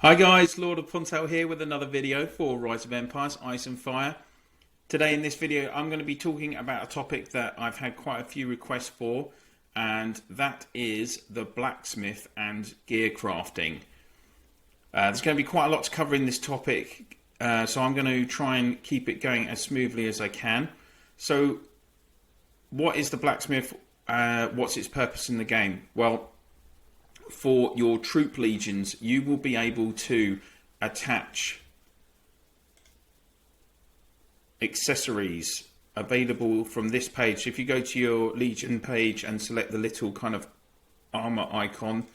Hi guys, LordOfPondtail here with another video for Rise of Empires Ice and Fire. Today in this video I'm going to be talking about a topic that I've had quite a few requests for, and that is the blacksmith and gear crafting. There's going to be quite a lot to cover in this topic, so I'm going to try and keep it going as smoothly as I can. So what is the blacksmith? What's its purpose in the game? Well, for your troop legions, you will be able to attach accessories available from this page. So if you go to your legion page and select the little kind of armor icon,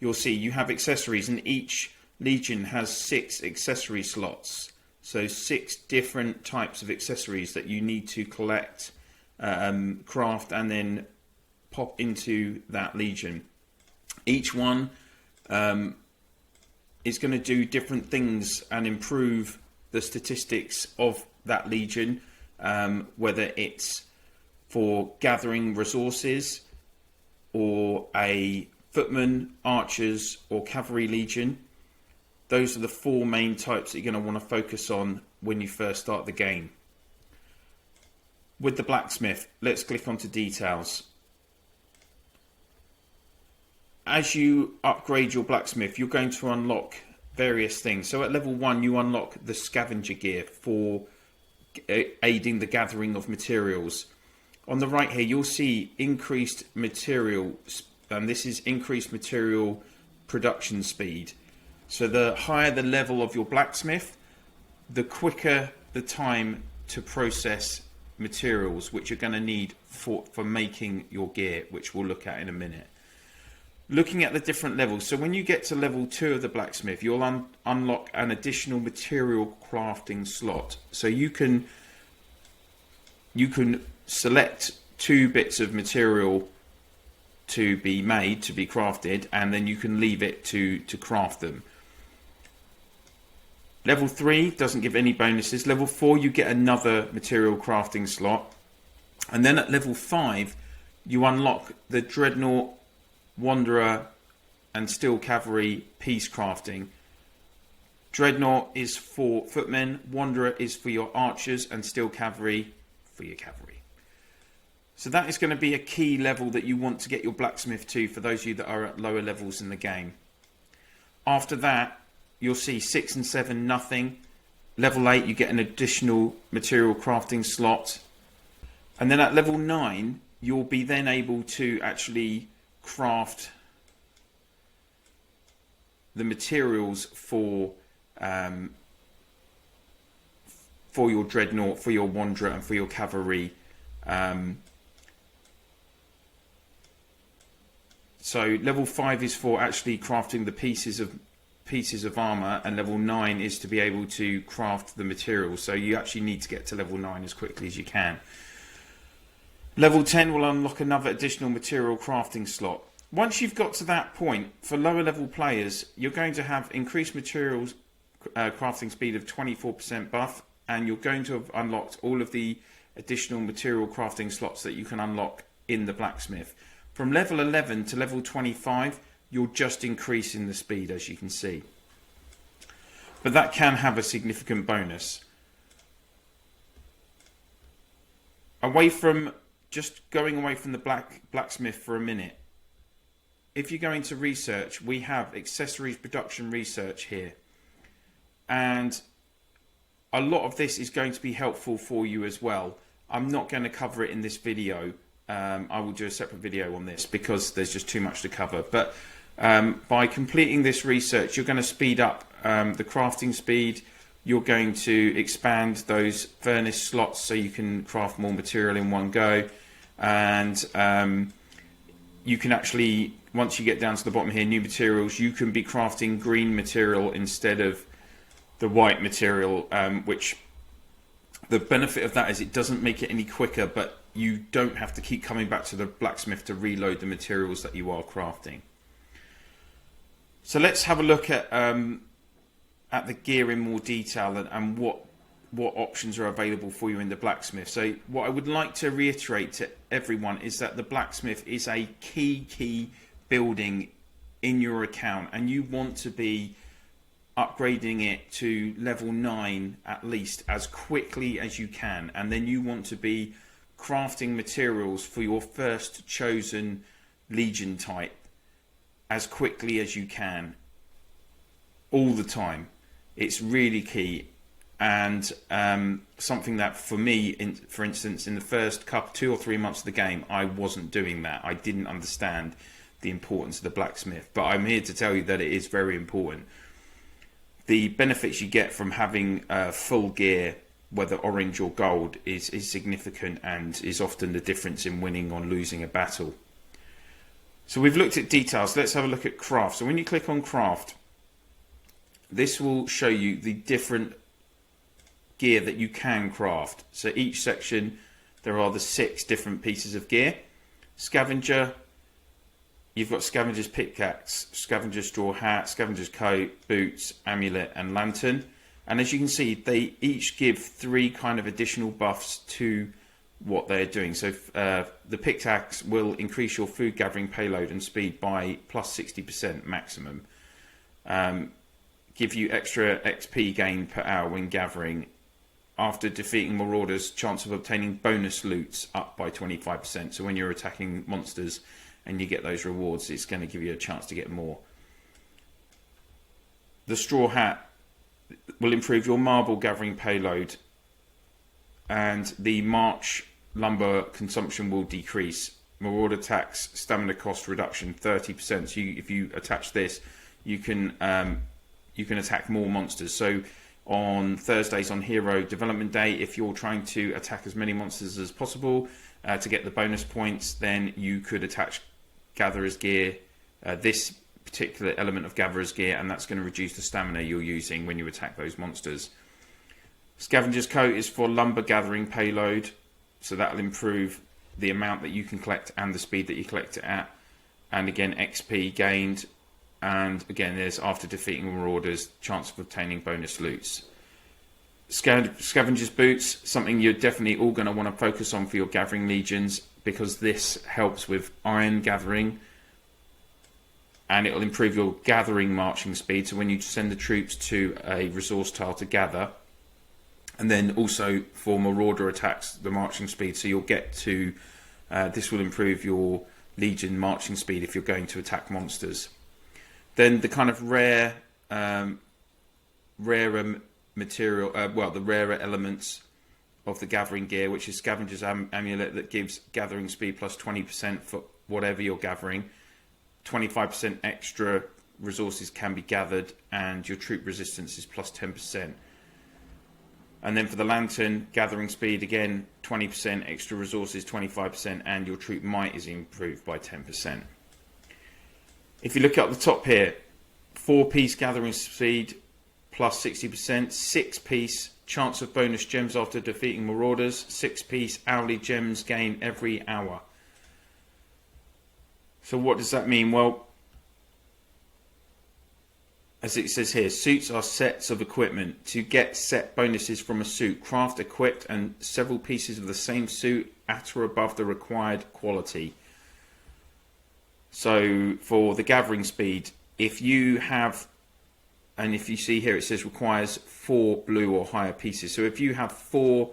you'll see you have accessories, and each legion has 6 accessory slots. So 6 different types of accessories that you need to collect, craft, and then pop into that legion. Each one is going to do different things and improve the statistics of that legion, whether it's for gathering resources or a footman, archers or cavalry legion. Those are the 4 main types that you're going to want to focus on when you first start the game. With the blacksmith, let's click onto details. As you upgrade your blacksmith, you're going to unlock various things. So at level 1, you unlock the scavenger gear for aiding the gathering of materials. On the right here, you'll see increased material, and this is increased material production speed. So the higher the level of your blacksmith, the quicker the time to process materials, which you're going to need for making your gear, which we'll look at in a minute. Looking at the different levels, so when you get to level 2 of the blacksmith, you'll unlock an additional material crafting slot. So you can select 2 bits of material to be made, to be crafted, and then you can leave it to craft them. Level 3 doesn't give any bonuses. Level 4, you get another material crafting slot. And then at level 5, you unlock the Dreadnought, Wanderer and Steel Cavalry piece crafting. Dreadnought is for footmen, Wanderer is for your archers, and Steel Cavalry for your cavalry. So that is going to be a key level that you want to get your blacksmith to for those of you that are at lower levels in the game. After that, you'll see 6 and 7 nothing. Level 8 you get an additional material crafting slot, and then at level 9 you'll be then able to actually craft the materials for your Dreadnought, for your Wanderer and for your cavalry. So level 5 is for actually crafting the pieces of armor, and level 9 is to be able to craft the materials. So you actually need to get to level 9 as quickly as you can. Level 10 will unlock another additional material crafting slot. Once you've got to that point, for lower level players, you're going to have increased materials crafting speed of 24% buff, and you're going to have unlocked all of the additional material crafting slots that you can unlock in the blacksmith. From level 11 to level 25, you're just increasing the speed, as you can see. But that can have a significant bonus. Going away from the blacksmith for a minute, if you go into research, we have accessories production research here, and a lot of this is going to be helpful for you as well. I'm not going to cover it in this video. I will do a separate video on this because there's just too much to cover, but by completing this research, you're going to speed up the crafting speed. You're going to expand those furnace slots so you can craft more material in one go. And you can actually, once you get down to the bottom here, new materials, you can be crafting green material instead of the white material, which the benefit of that is it doesn't make it any quicker, but you don't have to keep coming back to the blacksmith to reload the materials that you are crafting. So let's have a look at the gear in more detail and what options are available for you in the blacksmith. So what I would like to reiterate to everyone is that the blacksmith is a key building in your account, and you want to be upgrading it to level 9 at least as quickly as you can, and then you want to be crafting materials for your first chosen legion type as quickly as you can, all the time. It's really key, and something that for me, for instance, in the first 2 or 3 months of the game, I wasn't doing that. I didn't understand the importance of the blacksmith, but I'm here to tell you that it is very important. The benefits you get from having full gear, whether orange or gold, is significant and is often the difference in winning or losing a battle. So we've looked at details. Let's have a look at craft. So when you click on craft, this will show you the different gear that you can craft. So each section, there are the 6 different pieces of gear. Scavenger, you've got Scavenger's pickaxe, Scavenger's straw hat, Scavenger's coat, boots, amulet and lantern. And as you can see, they each give 3 kind of additional buffs to what they're doing. So the pickaxe will increase your food gathering payload and speed by plus 60% maximum. Give you extra XP gain per hour when gathering. After defeating marauders, chance of obtaining bonus loots up by 25%. So when you're attacking monsters and you get those rewards, it's going to give you a chance to get more. The straw hat will improve your marble gathering payload, and the march lumber consumption will decrease. Marauder tax stamina cost reduction 30%. So if you attach this, you can attack more monsters. So on Thursdays on Hero Development Day, if you're trying to attack as many monsters as possible to get the bonus points, then you could attach Gatherer's Gear, this particular element of Gatherer's Gear, and that's going to reduce the stamina you're using when you attack those monsters. Scavenger's Coat is for lumber gathering payload, so that'll improve the amount that you can collect and the speed that you collect it at, and again XP gained. And again, there's after defeating marauders, chance of obtaining bonus loots. Scavenger's Boots, something you're definitely all going to want to focus on for your gathering legions, because this helps with iron gathering, and it will improve your gathering marching speed. So when you send the troops to a resource tile to gather, and then also for marauder attacks, the marching speed. So you'll get to this will improve your legion marching speed if you're going to attack monsters. Then the kind of rarer material, the rarer elements of the gathering gear, which is Scavenger's Amulet, that gives gathering speed plus 20% for whatever you're gathering. 25% extra resources can be gathered, and your troop resistance is plus 10%. And then for the lantern, gathering speed, again, 20% extra resources, 25%, and your troop might is improved by 10%. If you look at the top here, 4-piece gathering speed plus 60%, 6-piece chance of bonus gems after defeating marauders, 6-piece hourly gems gain every hour. So what does that mean? Well, as it says here, suits are sets of equipment. To get set bonuses from a suit, craft, equipped, and several pieces of the same suit at or above the required quality. So for the gathering speed, if you have, and if you see here, it says requires 4 blue or higher pieces. So if you have 4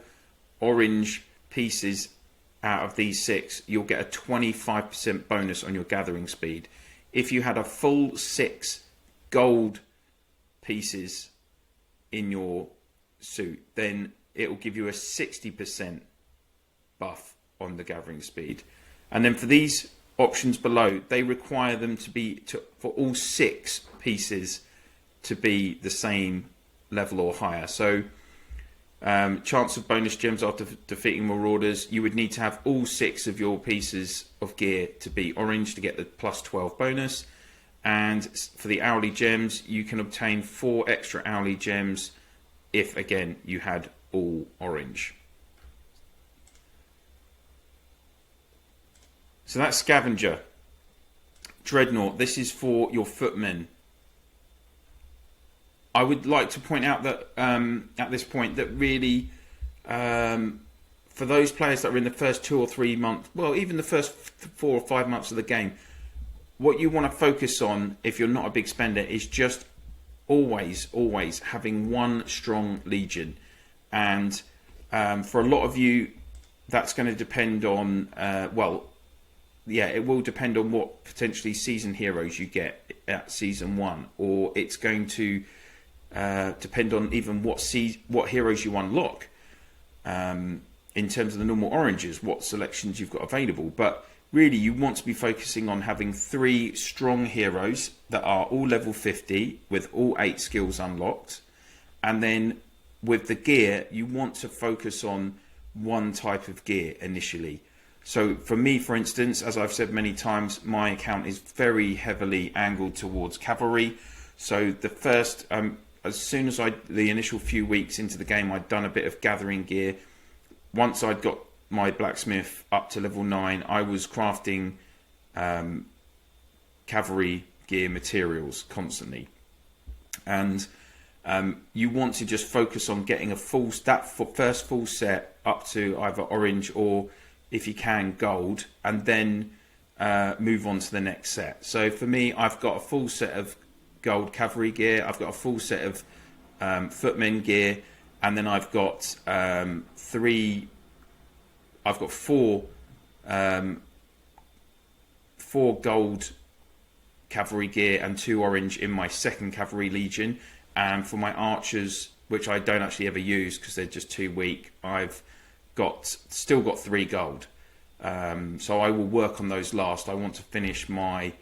orange pieces out of these 6, you'll get a 25% bonus on your gathering speed. If you had a full 6 gold pieces in your suit, then it will give you a 60% buff on the gathering speed. And then for these options below, they require them to be for all 6 pieces to be the same level or higher. So chance of bonus gems after defeating marauders, you would need to have all 6 of your pieces of gear to be orange to get the plus 12 bonus. And for the hourly gems, you can obtain 4 extra hourly gems if, again, you had all orange. So that's Scavenger. Dreadnought, this is for your footmen. I would like to point out that at this point that really for those players that are in the first 2 or 3 months, well, even the first 4 or 5 months of the game, what you want to focus on if you're not a big spender is just always having one strong legion. And for a lot of you, that's going to depend on, it will depend on what potentially season heroes you get at season 1, or it's going to depend on even what heroes you unlock in terms of the normal oranges, what selections you've got available. But really, you want to be focusing on having 3 strong heroes that are all level 50 with all 8 skills unlocked. And then with the gear, you want to focus on one type of gear initially. So for me, for instance, as I've said many times, my account is very heavily angled towards cavalry. So the first, as soon as the initial few weeks into the game, I'd done a bit of gathering gear. Once I'd got my blacksmith up to level 9, I was crafting cavalry gear materials constantly. And you want to just focus on getting first full set up to either orange or, if you can, gold, and then move on to the next set. So for me, I've got a full set of gold cavalry gear, I've got a full set of footmen gear, and then I've got four gold cavalry gear and 2 orange in my second cavalry legion. And for my archers, which I don't actually ever use because they're just too weak, I've still got 3 gold. So I will work on those last. I want to finish my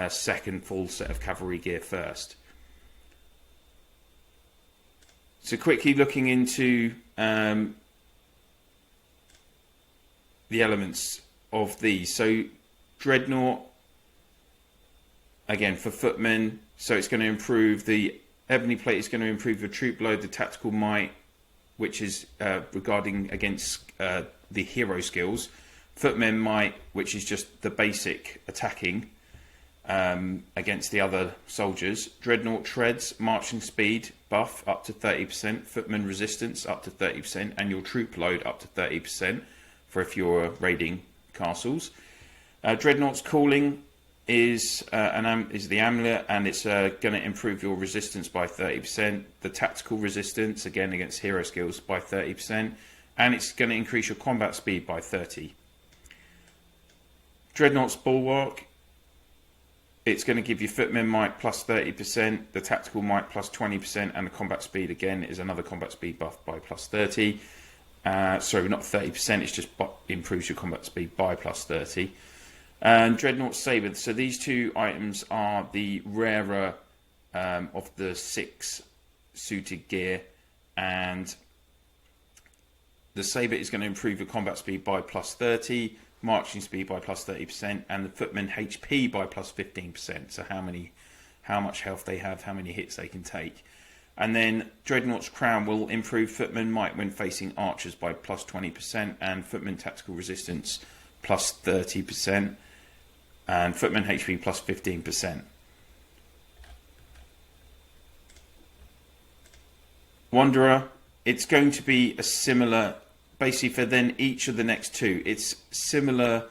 second full set of cavalry gear first. So quickly looking into the elements of these. So Dreadnought, again for footmen, so it's going to improve the ebony plate, is going to improve the troop load, the tactical might, which is regarding against the hero skills. Footmen might, which is just the basic attacking against the other soldiers. Dreadnought treads, marching speed buff up to 30%, footman resistance up to 30%, and your troop load up to 30% for if you're raiding castles. Dreadnought's cooling is the amulet, and it's going to improve your resistance by 30%. The tactical resistance, again against hero skills, by 30%, and it's going to increase your combat speed by 30. Dreadnought's bulwark, it's going to give you footmen might plus 30%, the tactical might plus 20%, and the combat speed again is another combat speed buff by plus 30. Sorry, not 30%, it's just improves your combat speed by plus 30. And Dreadnought Sabre, so these 2 items are the rarer of the 6 suited gear, and the Sabre is going to improve your combat speed by plus 30, marching speed by plus 30%, and the footman HP by plus 15%, so how much health they have, how many hits they can take. And then Dreadnought's Crown will improve footman might when facing archers by plus 20%, and footman tactical resistance plus 30%, and footman HP plus 15%. Wanderer, it's going to be a similar, basically for then each of the next 2, it's similar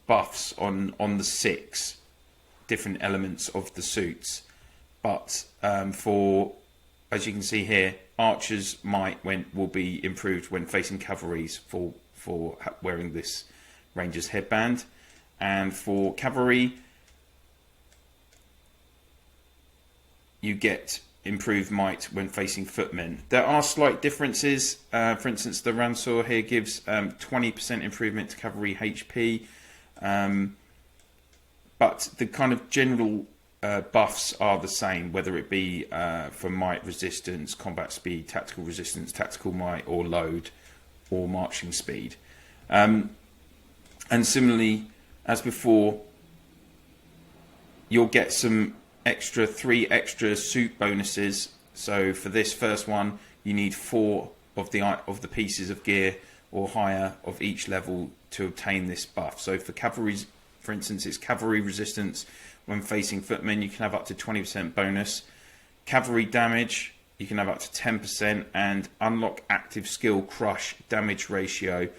buffs on the 6 different elements of the suits. But for, as you can see here, archers might will be improved when facing cavalries for wearing this ranger's headband, and for cavalry you get improved might when facing footmen. There are slight differences. For instance, the Ransor here gives 20% improvement to cavalry HP, but the kind of general buffs are the same, whether it be for might resistance, combat speed, tactical resistance, tactical might, or load, or marching speed. And similarly, as before, you'll get some 3 extra suit bonuses. So for this first one, you need 4 of the pieces of gear or higher of each level to obtain this buff. So for cavalry, for instance, it's cavalry resistance. When facing footmen, you can have up to 20% bonus. Cavalry damage, you can have up to 10%, and unlock active skill crush damage ratio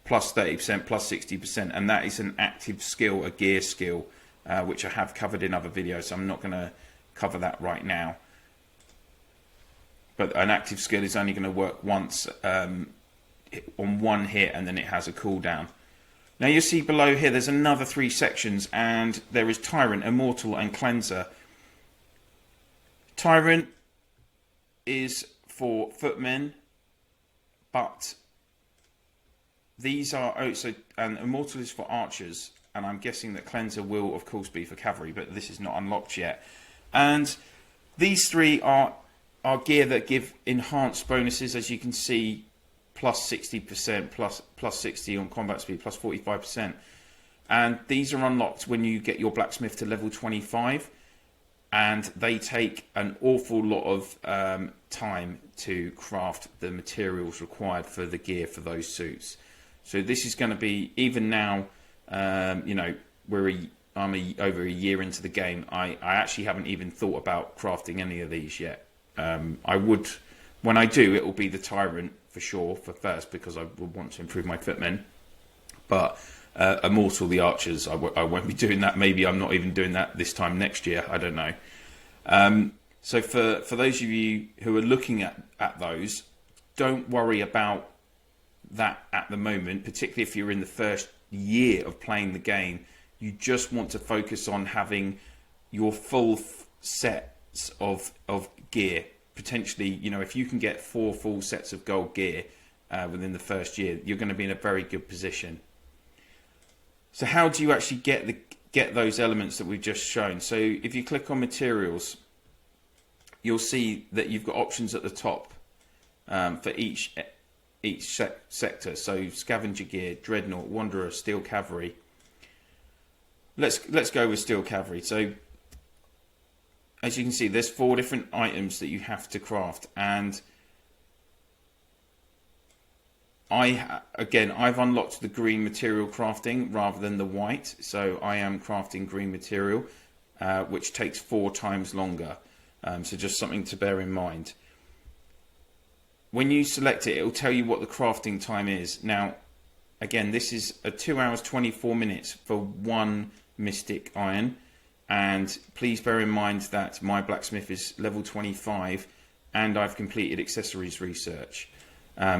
plus 30%, plus 60%, and that is an active skill, a gear skill. which I have covered in other videos, so I'm not going to cover that right now. But an active skill is only going to work once on one hit, and then it has a cooldown. Now you see below here there's another 3 sections, and there is Tyrant, Immortal and Cleanser. Tyrant is for footmen, but these are and Immortal is for archers, and I'm guessing that Cleanser will of course be for cavalry, but this is not unlocked yet. And these 3 are gear that give enhanced bonuses, as you can see, plus 60%, plus 60 on combat speed, plus 45%. And these are unlocked when you get your Blacksmith to level 25, and they take an awful lot of time to craft the materials required for the gear for those suits. So this is going to be, even now, you know, I'm over a year into the game, I actually haven't even thought about crafting any of these yet. I would, when I do, it will be the Tyrant for sure for first, because I would want to improve my footmen. But Immortal, the archers, I won't be doing that. Maybe I'm not even doing that this time next year. I don't know. So for those of you who are looking at those, don't worry about that at the moment, particularly if you're in the first year of playing the game. You just want to focus on having your full sets of gear. Potentially, you know, if you can get 4 full sets of gold gear within the first year, you're going to be in a very good position. So how do you actually get those elements that we've just shown? So if you click on materials, you'll see that you've got options at the top for each sector. So scavenger gear, dreadnought, wanderer, steel cavalry. Let's go with steel cavalry. So as you can see, there's 4 different items that you have to craft, and I've unlocked the green material crafting rather than the white, so I am crafting green material, which takes 4 times longer. So just something to bear in mind. When you select it, it will tell you what the crafting time is. Now, again, this is 2 hours 24 minutes for 1 mystic iron. And please bear in mind that my Blacksmith is level 25 and I've completed accessories research.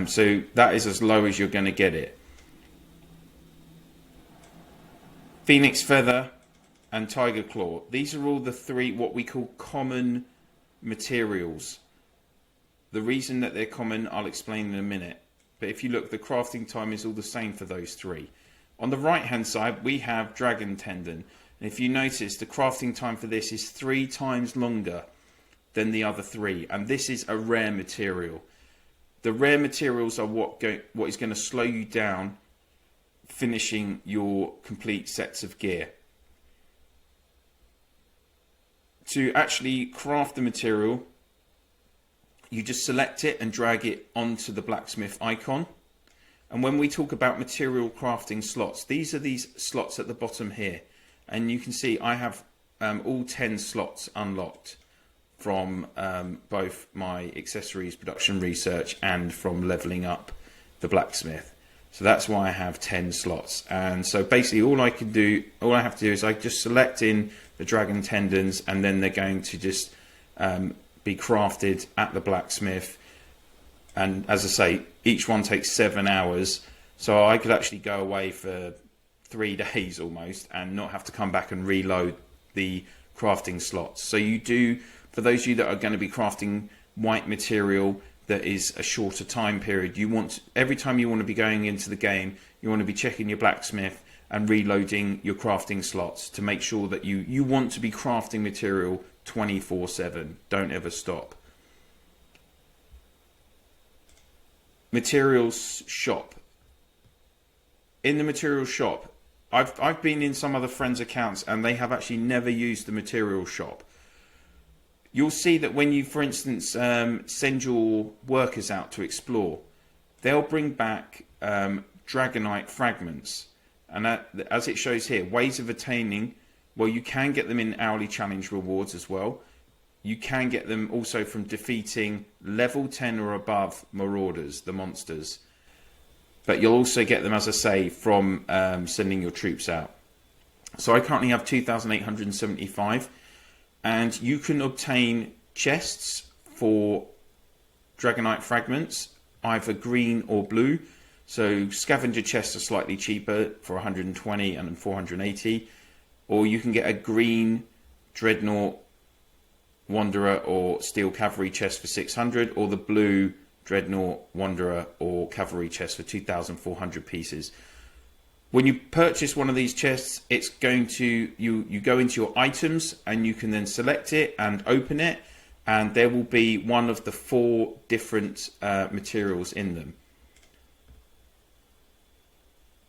So that is as low as you're going to get it. Phoenix Feather and Tiger Claw. These are all the 3 what we call common materials. The reason that they're common, I'll explain in a minute. But if you look, the crafting time is all the same for those 3. On the right hand side, we have Dragon Tendon. And if you notice, the crafting time for this is 3 times longer than the other 3. And this is a rare material. The rare materials are what is going to slow you down finishing your complete sets of gear. To actually craft the material, you just select it and drag it onto the Blacksmith icon. And when we talk about material crafting slots, these are these slots at the bottom here. And you can see I have all 10 slots unlocked from both my accessories production research and from leveling up the Blacksmith. So that's why I have 10 slots. And so basically all I have to do is I just select in the dragon tendons, and then they're going to just be crafted at the Blacksmith. And as I say, each one takes 7 hours. So I could actually go away for 3 days almost and not have to come back and reload the crafting slots. So you do, for those of you that are going to be crafting white material that is a shorter time period, you want, every time you want to be going into the game, you want to be checking your Blacksmith and reloading your crafting slots to make sure that you want to be crafting material 24/7. Don't ever stop. Materials shop. In the materials shop, I've been in some other friends' accounts and they have actually never used the material shop. You'll see that when you, for instance, send your workers out to explore, they'll bring back dragonite fragments. And that, as it shows here, ways of attaining, well, you can get them in hourly challenge rewards as well. You can get them also from defeating level 10 or above marauders, the monsters. But you'll also get them, as I say, from sending your troops out. So I currently have 2,875, and you can obtain chests for Dragonite fragments, either green or blue. So scavenger chests are slightly cheaper for 120 and 480, or you can get a green Dreadnought, Wanderer or Steel Cavalry chest for 600, or the blue Dreadnought, Wanderer or Cavalry chest for 2,400 pieces. When you purchase one of these chests, it's going to, you go into your items and you can then select it and open it, and there will be one of the 4 different materials in them.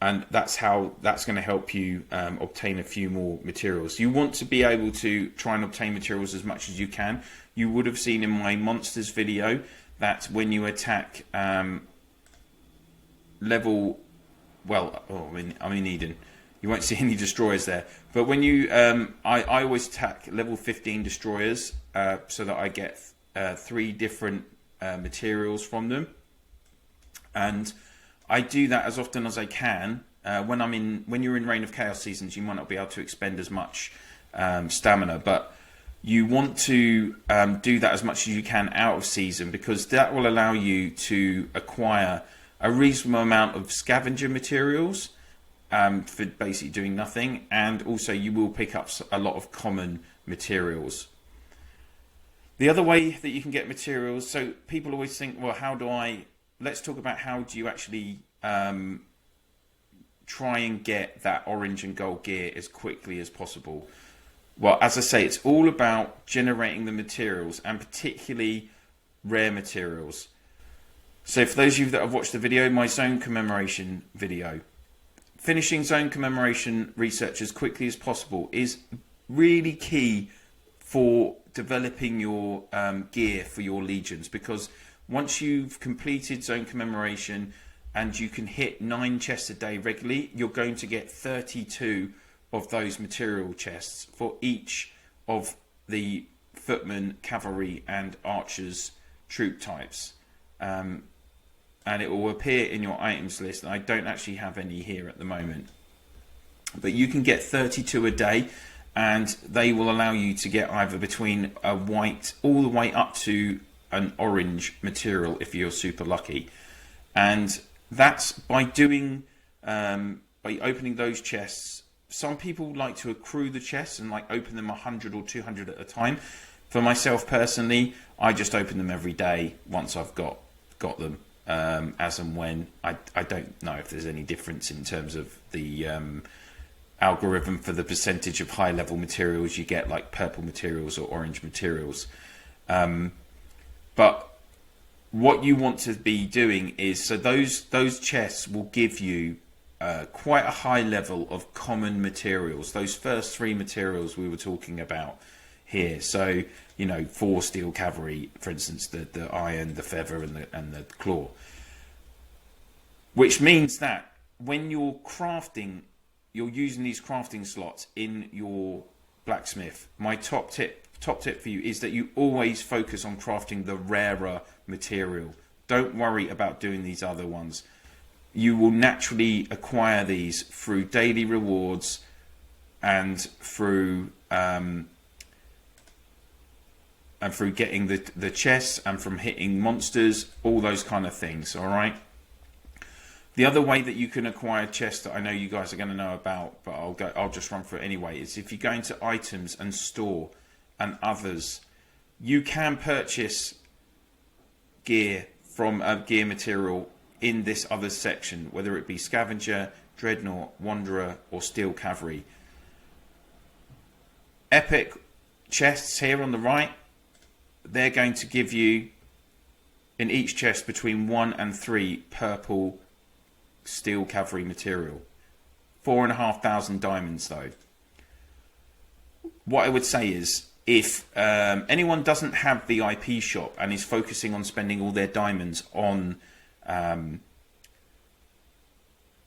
And that's going to help you obtain a few more materials. You want to be able to try and obtain materials as much as you can. You would have seen in my monsters video that when you attack level, well, I'm in Eden, you won't see any destroyers there. But when you, I always attack level 15 destroyers so that I get 3 different materials from them, and I do that as often as I can. When you're in Reign of Chaos seasons, you might not be able to expend as much stamina, but you want to do that as much as you can out of season, because that will allow you to acquire a reasonable amount of scavenger materials for basically doing nothing, and also you will pick up a lot of common materials. The other way that you can get materials, so people always think, well, let's talk about how do you actually try and get that orange and gold gear as quickly as possible. Well, as I say, it's all about generating the materials, and particularly rare materials. So for those of you that have watched the video, my zone commemoration video, finishing zone commemoration research as quickly as possible is really key for developing your gear for your legions, because once you've completed zone commemoration and you can hit 9 chests a day regularly, you're going to get 32 of those material chests for each of the footmen, cavalry and archers troop types. And it will appear in your items list. I don't actually have any here at the moment, but you can get 32 a day, and they will allow you to get either between a white all the way up to an orange material if you're super lucky. And that's by doing by opening those chests. Some people like to accrue the chests and like open them 100 or 200 at a time. For myself personally, I just open them every day once I've got them, as and when. I don't know if there's any difference in terms of the algorithm for the percentage of high level materials you get, like purple materials or orange materials. But what you want to be doing is, so those chests will give you quite a high level of common materials. Those first 3 materials we were talking about here. So, you know, 4 steel cavalry, for instance, the iron, the feather, and the claw. Which means that when you're crafting, you're using these crafting slots in your blacksmith. My top tip for you is that you always focus on crafting the rarer material. Don't worry about doing these other ones. You will naturally acquire these through daily rewards and through getting the chests and from hitting monsters, all those kind of things. All right. The other way that you can acquire chests that I know you guys are going to know about, but I'll just run through it anyway, is if you go into items and store and others, you can purchase gear from a gear material in this other section, whether it be scavenger, dreadnought, wanderer or steel cavalry. Epic chests here on the right, they're going to give you in each chest between 1 and 3 purple steel cavalry material. 4,500 diamonds though. What I would say is, if anyone doesn't have the IP shop and is focusing on spending all their diamonds on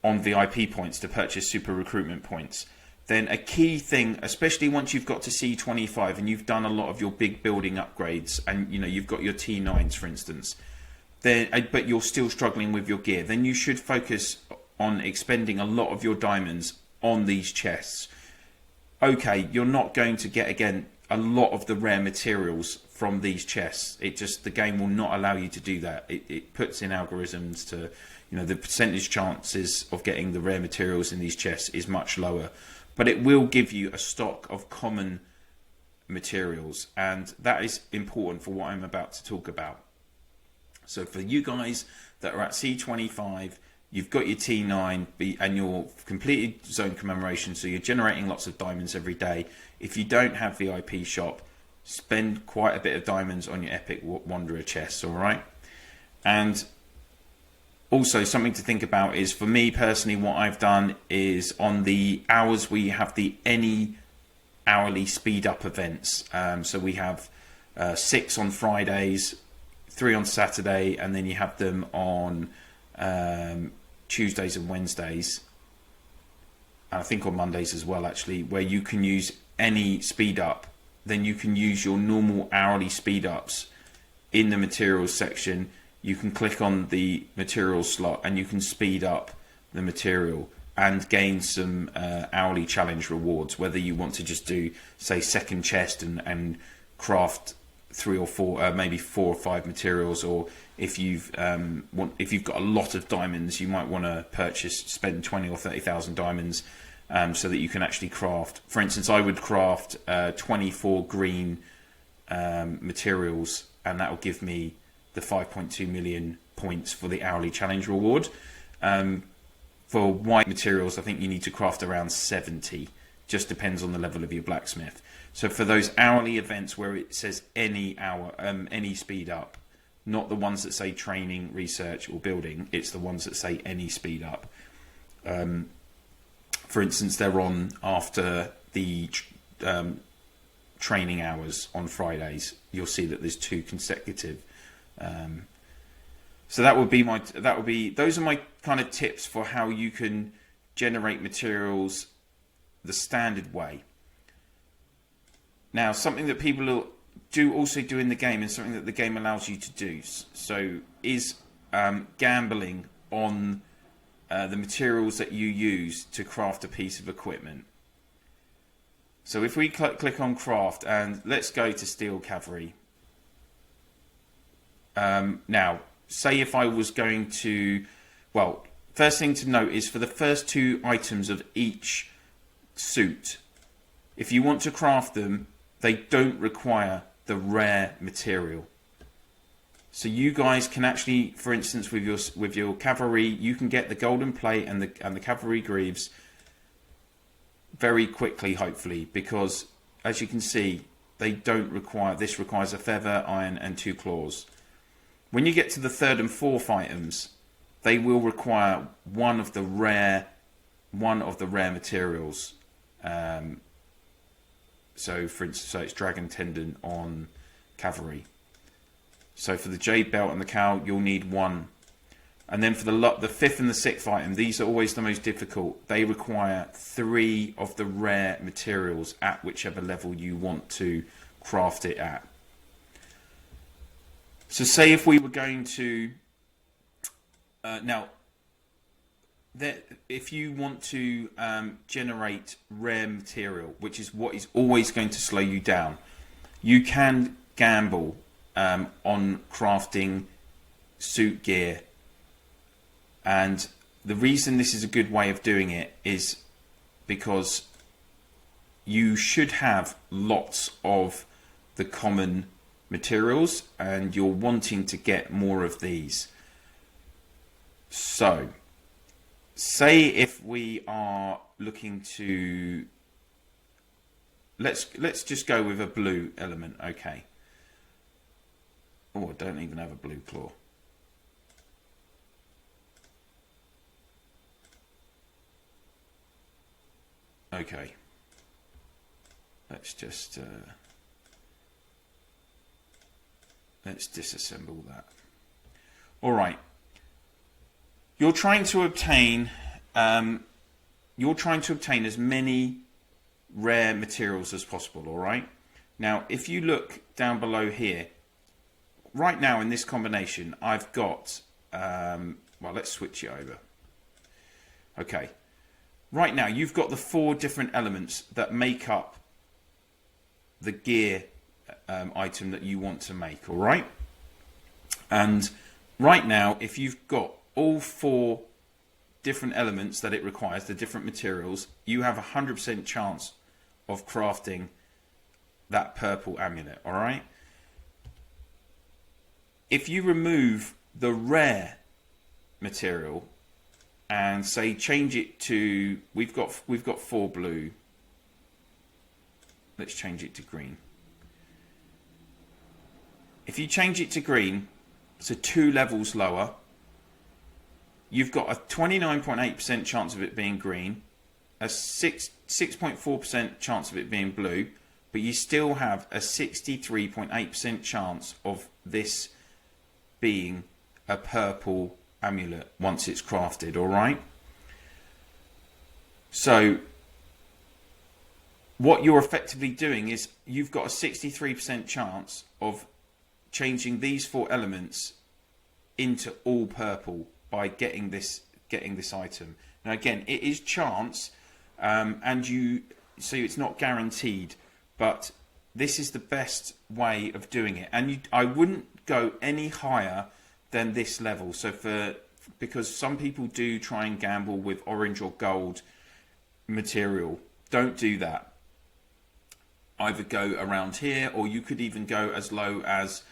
VIP points to purchase super recruitment points, then a key thing, especially once you've got to C25 and you've done a lot of your big building upgrades, and you know you've got your T9s for instance, then but you're still struggling with your gear, then you should focus on expending a lot of your diamonds on these chests. okay, you're not going to get, again, a lot of the rare materials from these chests. It just, the game will not allow you to do that. It puts in algorithms to, you know, the percentage chances of getting the rare materials in these chests is much lower. But it will give you a stock of common materials, and that is important for what I'm about to talk about. So for you guys that are at C25, you've got your T9 and you're completed zone commemoration, so you're generating lots of diamonds every day. If you don't have VIP shop, spend quite a bit of diamonds on your Epic Wanderer chests, all right? And also something to think about is, for me personally, what I've done is on the hours we have the any hourly speed up events. So we have 6 on Fridays, 3 on Saturday, and then you have them on Tuesdays and Wednesdays, and I think on Mondays as well, actually, where you can use any speed up. Then you can use your normal hourly speed ups in the materials section. You can click on the materials slot and you can speed up the material and gain some hourly challenge rewards, whether you want to just do, say, second chest and craft 3 or 4, maybe 4 or 5 materials, or if you've got a lot of diamonds, you might want to spend 20 or 30,000 diamonds so that you can actually craft. For instance, I would craft 24 green materials, and that will give me the 5.2 million points for the hourly challenge reward. For white materials, I think you need to craft around 70. Just depends on the level of your blacksmith. So for those hourly events where it says any hour, any speed up, not the ones that say training, research, or building, it's the ones that say any speed up. For instance, they're on after the training hours on Fridays. You'll see that there's 2 consecutive. So those are my kind of tips for how you can generate materials the standard way. Now, something that people also do in the game, and something that the game allows you to do, so is gambling on the materials that you use to craft a piece of equipment. So if we click on craft, and let's go to steel cavalry. Now, say if I was going to, well, first thing to note is for the first 2 items of each suit, if you want to craft them, they don't require the rare material. So you guys can actually, for instance, with your cavalry, you can get the golden plate and the cavalry greaves very quickly, hopefully, because as you can see, they don't require. This requires a feather, iron, and 2 claws. When you get to the 3rd and 4th items, they will require one of the rare materials. So, for instance, it's dragon tendon on cavalry. So for the jade belt and the cowl, you'll need 1. And then for the 5th and the 6th item, these are always the most difficult. They require 3 of the rare materials at whichever level you want to craft it at. So say if we were going to if you want to generate rare material, which is what is always going to slow you down, you can gamble on crafting suit gear. And the reason this is a good way of doing it is because you should have lots of the common materials and you're wanting to get more of these. So say if we are looking to, let's just go with a blue element. Okay. Oh, I don't even have a blue claw. Okay. Let's just let's disassemble that. All right. You're trying to obtain as many rare materials as possible. All right. Now, if you look down below here, right now in this combination, I've got well, let's switch it over. Okay. right now you've got the 4 different elements that make up the gear item that you want to make, all right? And right now, if you've got all 4 different elements that it requires, the different materials, you have a 100% chance of crafting that purple amulet, all right? If you remove the rare material and say change it to, we've got 4 blue, let's change it to green. If you change it to green, so 2 levels lower, you've got a 29.8% chance of it being green, a 6.4% chance of it being blue, but you still have a 63.8% chance of this being a purple amulet once it's crafted, all right? So what you're effectively doing is you've got a 63% chance of changing these 4 elements into all purple by getting this item. Now again, it is chance, so it's not guaranteed, but this is the best way of doing it. And I wouldn't go any higher than this level. So because some people do try and gamble with orange or gold material, don't do that. Either go around here, or you could even go as low as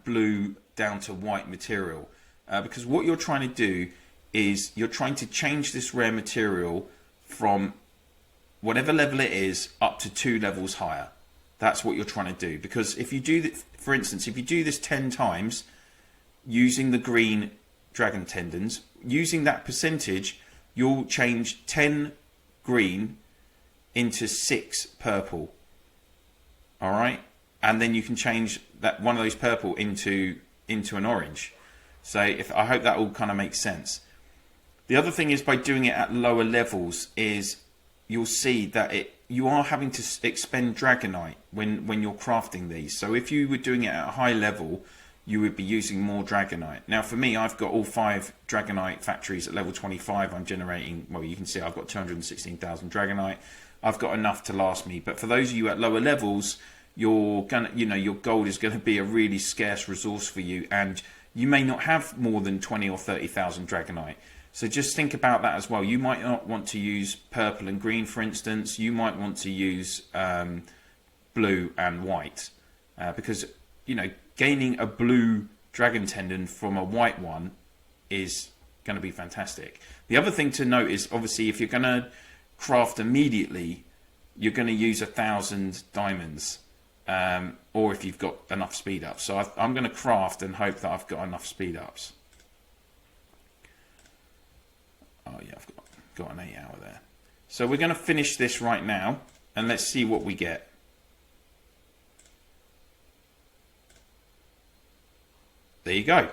blue down to white material. Because what you're trying to do is you're trying to change this rare material from whatever level it is up to 2 levels higher. That's what you're trying to do. Because if you do, for instance, if you do this 10 times using the green dragon tendons, using that percentage, you'll change 10 green into 6 purple. All right, and then you can change that one of those purple into an orange. So I hope that all kind of makes sense. The other thing is, by doing it at lower levels, is you'll see that you are having to expend dragonite when you're crafting these. So if you were doing it at a high level, you would be using more dragonite. Now for me, I've got all 5 dragonite factories at level 25. I'm generating, well, you can see I've got 216,000 dragonite. I've got enough to last me. But for those of you at lower levels, your gold is going to be a really scarce resource for you, and you may not have more than 20 or 30,000 dragonite. So just think about that as well. You might not want to use purple and green, for instance. You might want to use blue and white, because gaining a blue dragon tendon from a white one is going to be fantastic. The other thing to note is, obviously, if you're going to craft immediately, you're going to use 1,000 diamonds, or if you've got enough speed ups. So I'm going to craft and hope that I've got enough speed ups. Oh yeah, I've got an 8 hour there. So we're going to finish this right now, and let's see what we get. There you go.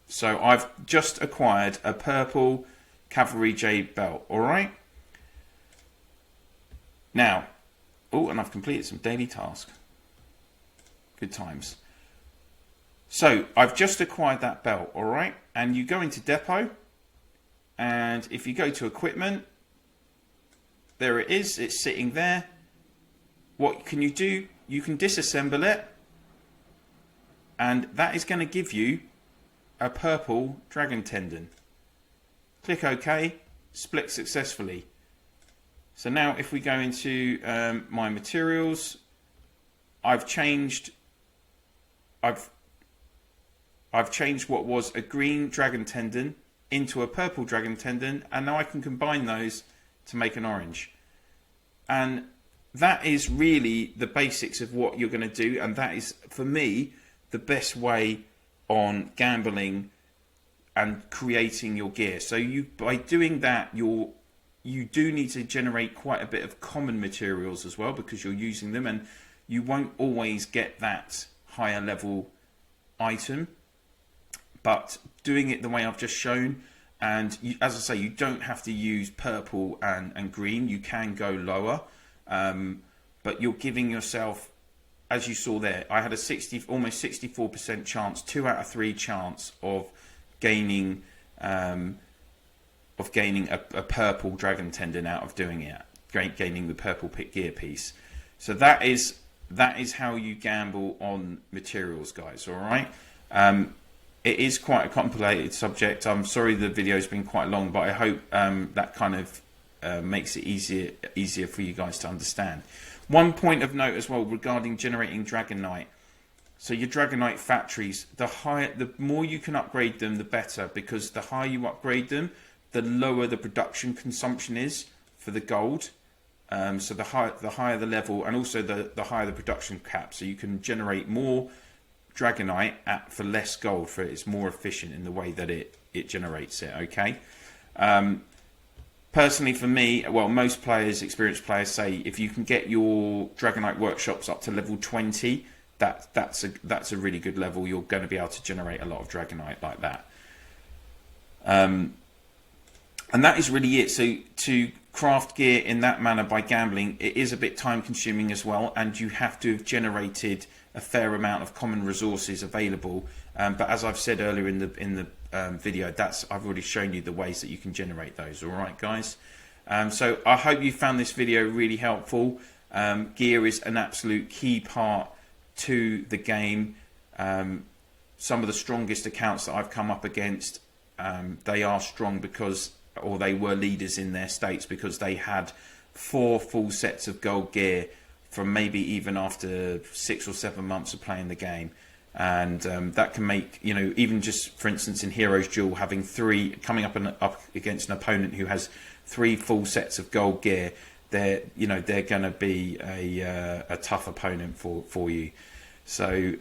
So I've just acquired a purple cavalry jade belt. All right. Now, oh, and I've completed some daily tasks. Good times. So I've just acquired that belt. All right. And you go into depot, and if you go to equipment, there it is. It's sitting there. What can you do? You can disassemble it, and that is going to give you a purple dragon tendon. Click OK. Split successfully. So now if we go into my materials, I've changed what was a green dragon tendon into a purple dragon tendon, and now I can combine those to make an orange. And that is really the basics of what you're going to do, and that is, for me, the best way on gambling and creating your gear. So by doing that, you do need to generate quite a bit of common materials as well, because you're using them, and you won't always get that higher level item. But doing it the way I've just shown, and as I say, you don't have to use purple and green. You can go lower, but you're giving yourself, as you saw there, I had a almost 64% chance, 2 out of 3 chance of gaining of gaining a purple dragon tendon out of doing it, gaining the purple pick gear piece. So that is how you gamble on materials, guys. All right. It is quite a complicated subject. I'm sorry the video's been quite long, but I hope that kind of makes it easier for you guys to understand. One point of note as well regarding generating Dragonite. So your Dragonite factories, the more you can upgrade them, the better, because the higher you upgrade them, the lower the production consumption is for the gold. So the higher the level, and also the higher the production cap. So you can generate more Dragonite for less gold, for it's more efficient in the way that it generates it. Okay. Personally, for me, well, most players, experienced players, say if you can get your Dragonite workshops up to level 20, that's a really good level. You're going to be able to generate a lot of Dragonite like that. And that is really it. So to craft gear in that manner by gambling, it is a bit time consuming as well, and you have to have generated a fair amount of common resources available. But as I've said earlier in the video, I've already shown you the ways that you can generate those. All right, guys. So I hope you found this video really helpful. Gear is an absolute key part to the game. Some of the strongest accounts that I've come up against, they are strong because, or they were leaders in their states because they had 4 full sets of gold gear from maybe even after 6 or 7 months of playing the game. And that can make, you know, even just for instance in Heroes Duel, having 3, coming up against an opponent who has 3 full sets of gold gear, they're going to be a tough opponent for you. So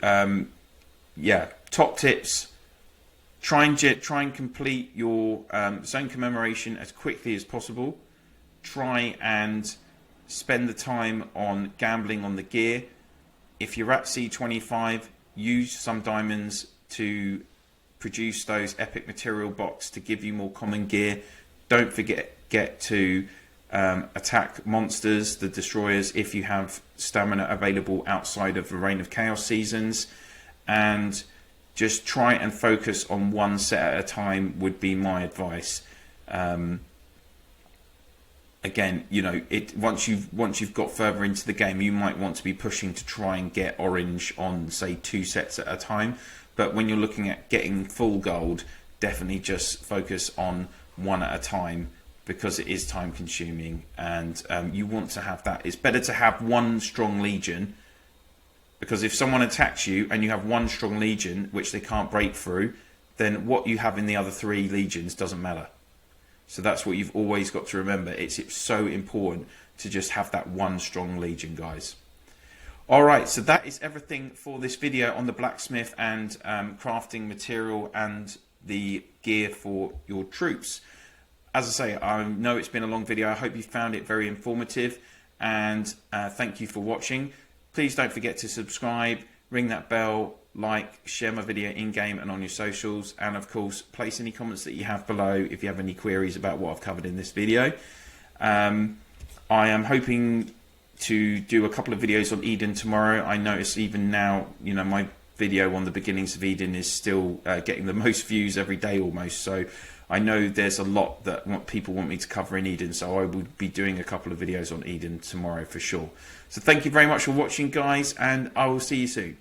yeah, top tips: try and complete your zone commemoration as quickly as possible. Try and spend the time on gambling on the gear. If you're at C25, use some diamonds to produce those epic material box to give you more common gear. Don't forget to attack monsters, the destroyers, if you have stamina available outside of the Reign of Chaos seasons, and just try and focus on one set at a time would be my advice. Again, you know, once you've got further into the game, you might want to be pushing to try and get orange on, say, 2 sets at a time. But when you're looking at getting full gold, definitely just focus on 1 at a time, because it is time consuming, and you want to have that. It's better to have 1 strong legion, because if someone attacks you and you have 1 strong legion which they can't break through, then what you have in the other 3 legions doesn't matter. So that's what you've always got to remember. It's so important to just have that 1 strong legion, guys. Alright, so that is everything for this video on the blacksmith and crafting material and the gear for your troops. As I say, I know it's been a long video. I hope you found it very informative, and thank you for watching. Please don't forget to subscribe, ring that bell, like, share my video in-game and on your socials, and of course place any comments that you have below if you have any queries about what I've covered in this video. I am hoping to do a couple of videos on Eden tomorrow. I notice even now, you know, my video on the beginnings of Eden is still getting the most views every day almost, so I know there's a lot that people want me to cover in Eden, so I will be doing a couple of videos on Eden tomorrow for sure. So thank you very much for watching, guys, and I will see you soon.